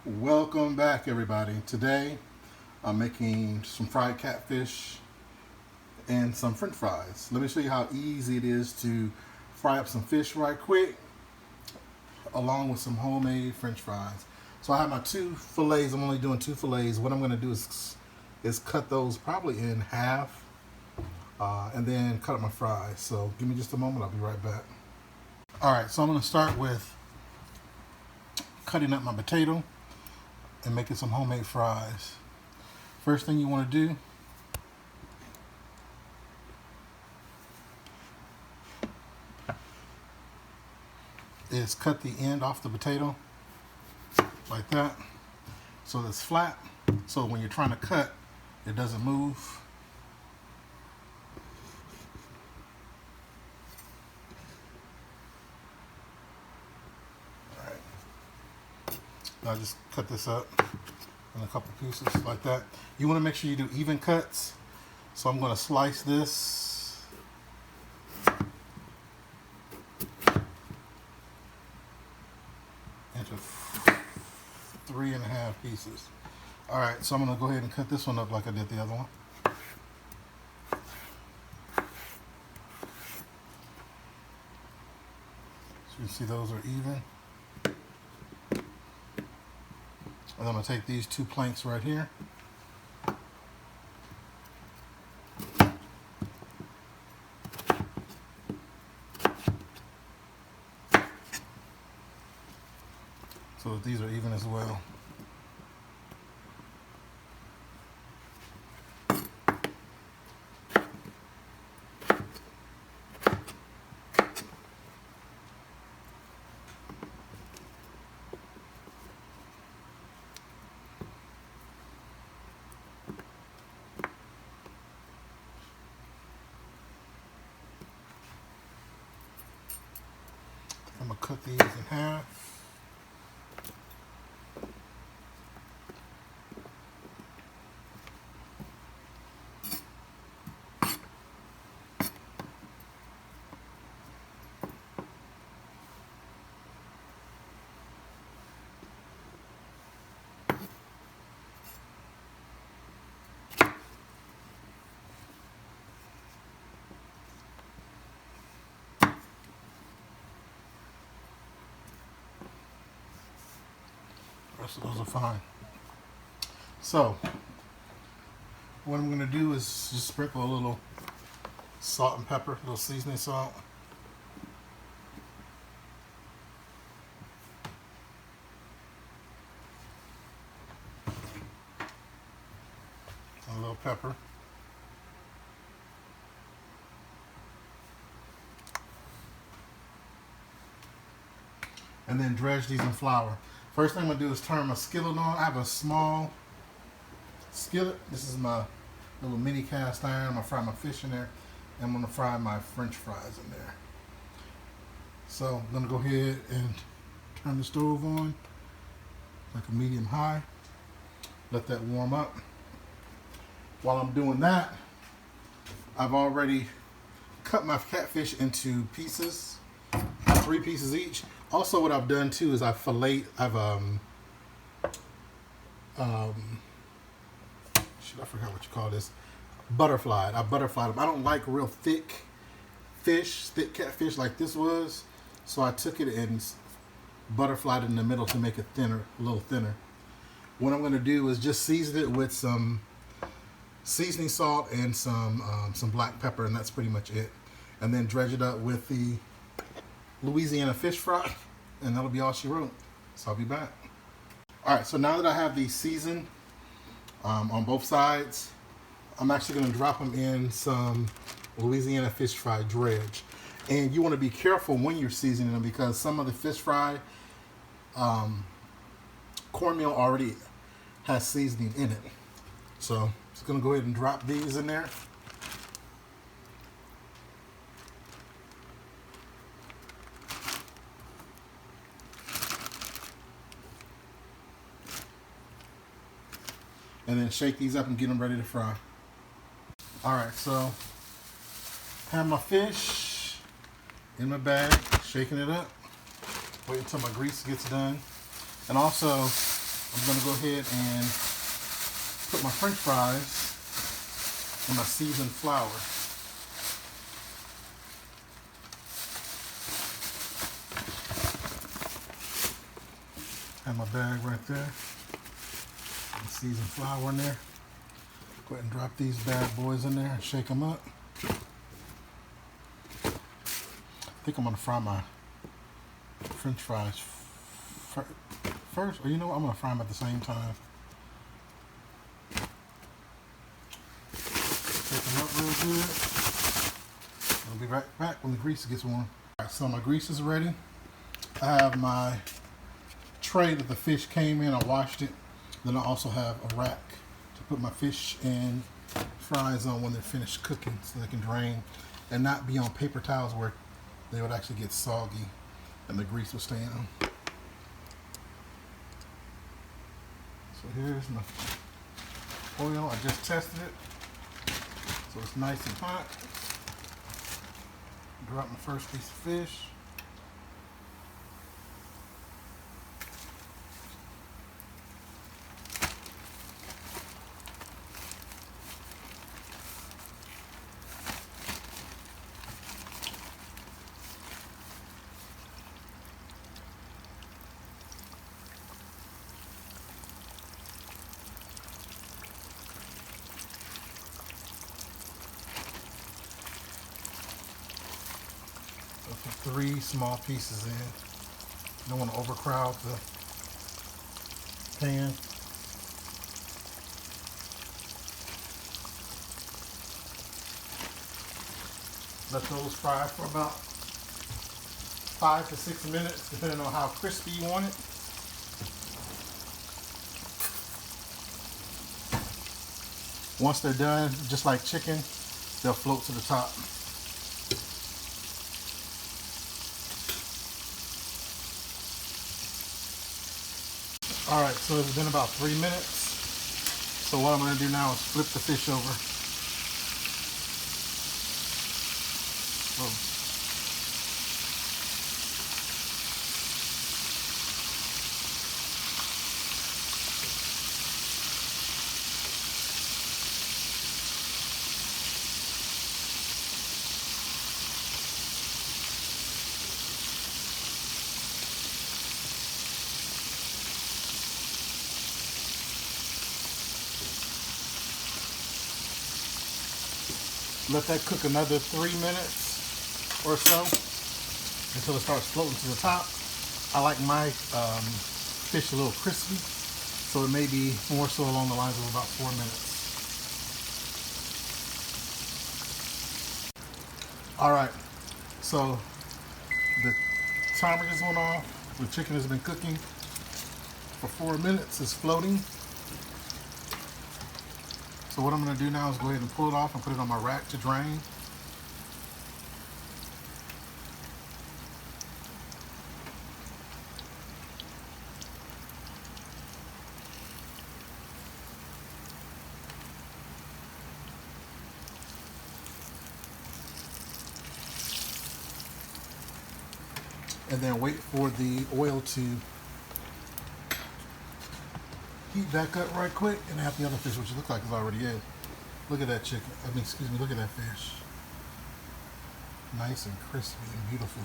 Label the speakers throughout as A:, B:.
A: Welcome back, everybody. Today I'm making some fried catfish and some french fries. Let me show you how easy it is to fry up some fish right quick along with some homemade french fries. So I have my two fillets. I'm only doing two fillets. What I'm going to do is cut those probably in half and then cut up my fries. So give me just a moment. I'll be right back. Alright, so I'm going to start with cutting up my potato and making some homemade fries. First thing you want to do is cut the end off the potato like that so that it's flat, so when you're trying to cut it doesn't move. Alright, I'll just cut this up in a couple pieces like that. You want to make sure you do even cuts, so I'm going to slice this into 3.5 pieces. Alright, so I'm going to go ahead and cut this one up like I did the other one. So you can see those are even. And I'm going to take these two planks right here. So that these are even as well. I'm going to cut these in half. The rest of those are fine. So what I'm going to do is just sprinkle a little salt and pepper, a little seasoning salt. A little pepper. And then dredge these in flour. First thing I'm going to do is turn my skillet on. I have a small skillet. This is my little mini cast iron. I'm going to fry my fish in there. And I'm going to fry my french fries in there. So I'm going to go ahead and turn the stove on like a medium high. Let that warm up. While I'm doing that, I've already cut my catfish into pieces, 3 pieces each. Also, what I've done too is I've filleted. I forgot what you call this. Butterflied. I butterflied them. I don't like real thick fish, thick catfish like this was. So I took it and butterflied it in the middle to make it thinner, a little thinner. What I'm going to do is just season it with some seasoning salt and some black pepper, and that's pretty much it. And then dredge it up with the Louisiana fish fry, and that'll be all she wrote. So I'll be back. Alright, so now that I have these seasoned on both sides, I'm actually going to drop them in some Louisiana fish fry dredge. And you want to be careful when you're seasoning them, because some of the fish fry cornmeal already has seasoning in it. So I'm just going to go ahead and drop these in there. And then shake these up and get them ready to fry. Alright, so have my fish in my bag, shaking it up. Wait until my grease gets done. And also, I'm going to go ahead and put my French fries in my seasoned flour. Have my bag right there. Seasoned flour in there. Go ahead and drop these bad boys in there and shake them up. I think I'm going to fry my French fries first, or you know what, I'm going to fry them at the same time. Shake them up real good. I'll be right back when the grease gets warm. Alright, so my grease is ready. I have my tray that the fish came in. I washed it. Then I also have a rack to put my fish and fries on when they're finished cooking so they can drain and not be on paper towels where they would actually get soggy and the grease will stay in them. So here's my oil. I just tested it. So it's nice and hot. Drop my first piece of fish. Put 3 small pieces in. You don't want to overcrowd the pan. Let those fry for about 5 to 6 minutes, depending on how crispy you want it. Once they're done, just like chicken, they'll float to the top. Alright, so it's been about 3 minutes. So what I'm going to do now is flip the fish over. Whoa. Let that cook another 3 minutes or so until it starts floating to the top. I like my fish a little crispy, so it may be more so along the lines of about 4 minutes. Alright, so the timer just went off. The chicken has been cooking for 4 minutes. It's floating. So what I'm going to do now is go ahead and pull it off and put it on my rack to drain. And then wait for the oil to heat back up right quick and add the other fish, which it looks like it's already in. Look at that chicken. Excuse me, look at that fish. Nice and crispy and beautiful.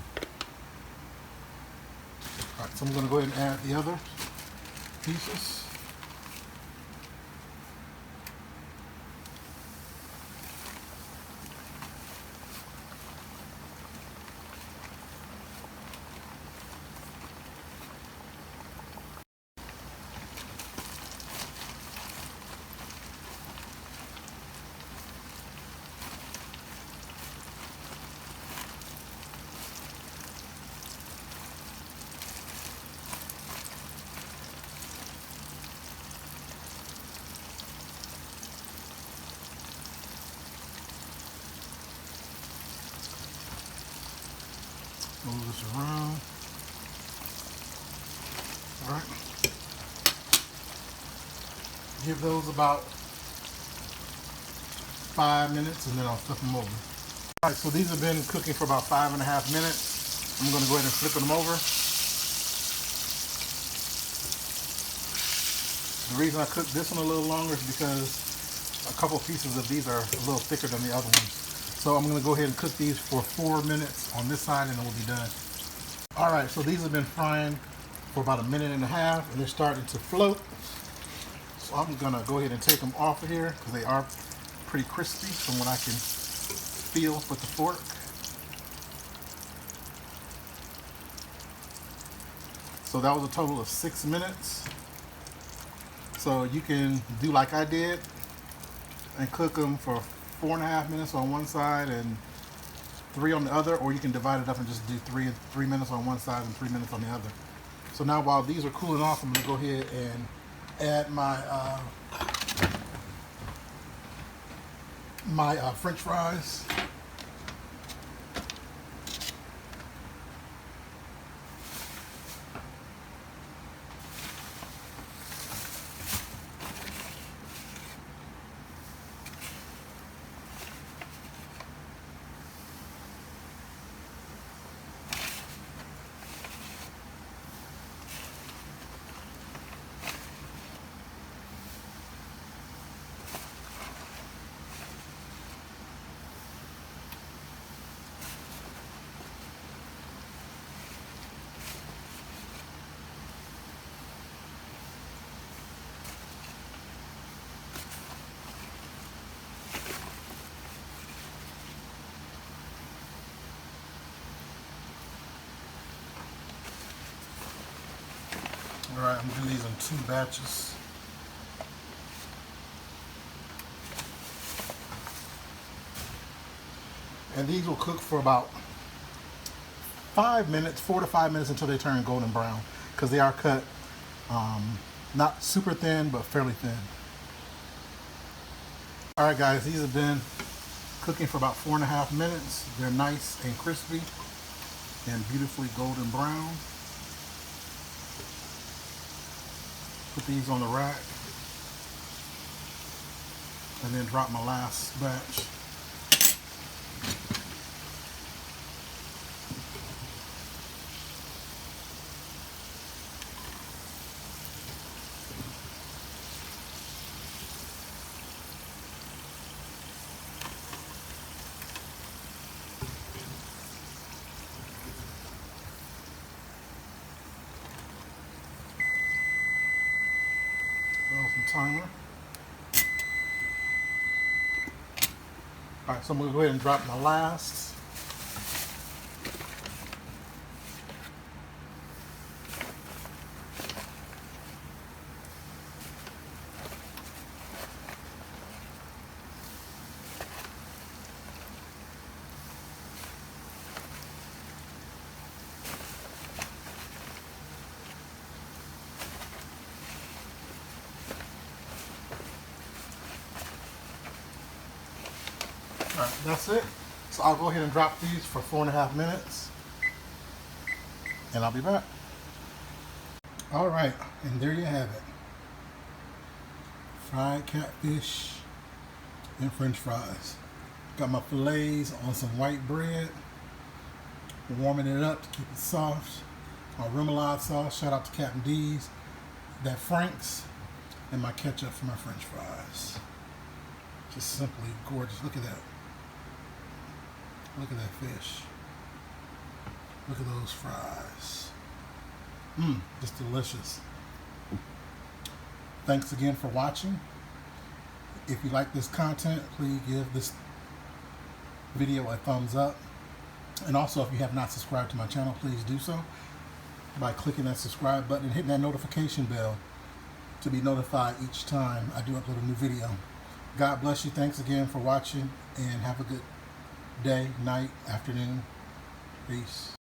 A: Alright, so I'm going to go ahead and add the other pieces. Move this around. All right. Give those about 5 minutes and then I'll flip them over. All right, so these have been cooking for about 5.5 minutes. I'm going to go ahead and flip them over. The reason I cooked this one a little longer is because a couple pieces of these are a little thicker than the other ones. So I'm going to go ahead and cook these for 4 minutes on this side and then we'll be done. Alright, so these have been frying for about 1.5 minutes and they're starting to float. So I'm going to go ahead and take them off of here because they are pretty crispy from what I can feel with the fork. So that was a total of 6 minutes. So you can do like I did and cook them for 4.5 minutes on one side and 3 on the other, or you can divide it up and just do 3 minutes on one side and 3 minutes on the other. So now while these are cooling off, I'm going to go ahead and add my French fries. Alright, I'm doing these in 2 batches. And these will cook for about 5 minutes, 4 to 5 minutes until they turn golden brown, because they are cut not super thin, but fairly thin. Alright guys, these have been cooking for about 4.5 minutes. They're nice and crispy and beautifully golden brown. Put these on the rack and then drop my last batch. Timer. Alright, so I'm going to go ahead and drop my last. Alright, that's it. So I'll go ahead and drop these for 4.5 minutes and I'll be back. Alright, and there you have it. Fried catfish and French fries. Got my fillets on some white bread. Warming it up to keep it soft. My remoulade sauce, shout out to Captain D's. That Frank's, and my ketchup for my French fries. Just simply gorgeous. Look at that. Look at that fish. Look at those fries. Just delicious. Thanks again for watching. If you like this content, please give this video a thumbs up. And also, if you have not subscribed to my channel, please do so by clicking that subscribe button and hitting that notification bell to be notified each time I do upload a new video. God bless you. Thanks again for watching and have a good day, night, afternoon. Peace.